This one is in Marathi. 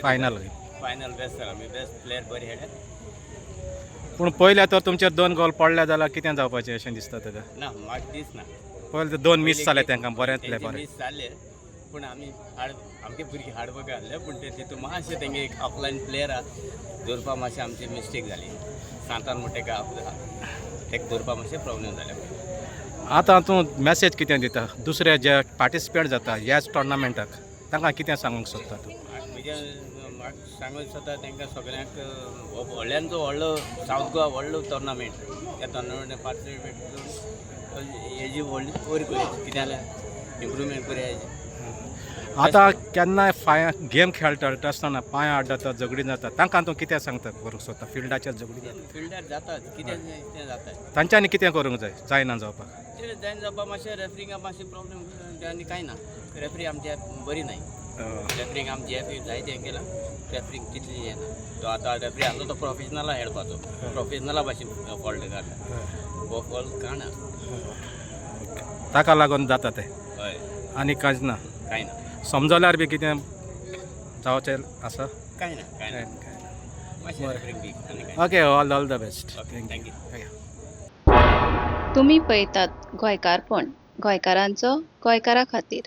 फायनल फायनल बेस्ट जाला मी बेस्ट प्लेयर बरी हेड पूण पयल्या तर तुमचे 2 गोल पडले जाल्यार कितें जावपाचें अशें दिसता तुका ना म्हाका दिसना पयले ते 2 मिस जाले तांकां बरेंतले बरें मिस जाले पूण आमी आमगे भुरगीं हार्डवर्क घातले पूण ते तितून मातशें तेंगे एक ऑफलायन प्लेयरा दवरपा मातशें आमची मिस्टेक जाली सांतान म्हणटा तेका दवरपा मातशें प्रॉब्लेम जाले आतां तूं मॅसेज कितें दिता दुसरे जे पार्टिसिपेट जाता ह्याच टोर्नामेंटाक तांकां कितें सांगूंक सोदता तूं म्हाका सांगूंक सोदता तांकां सगळ्यांक व्हडल्यांचो व्हडलो सावथ गोवा व्हडलो टोर्नामेंट त्या टोर्नामेंटाक पार्टिसिपेट करून हेजी व्हडली वयर करूं कितें जाल्यार इम्प्रुवमेंट करूया हेजी आतां केन्नाय गेम खेळटा आसतना पांय आड्डता झगडी जाता तांकां तूं कितें सांगता करूंक सोदता फिल्डाचेर झगडी जाता फिल्डार जातात कितें तें जाता तांच्यांनी कितें करूंक जाय जायना जावपाक जायन जावपा मातशें रेफ्रिंगाक मातशें प्रॉब्लेम आनी कांय ना रेफ्री आमची बरी नाय रेफ्रींग आमची एफी जायते हें केलां रेफ्रींग तितली हें ना तो आतां रेफ्री आसलो तो प्रोफेशनला खेळपाचो प्रोफेशनला भाशेन फॉल्ट काडला हो फॉल्ट काणा ताका लागून जाता तें हय आनी कांयच ना कांय ना समजल्यार बी कितें जावचें आसा कांय ना मातशें रेफ्रींग बी आनी कांय okay all the best thank you तुम्ही पळयतात गोंयकारपण गोंयकारांचो गोंयकारा खातीर.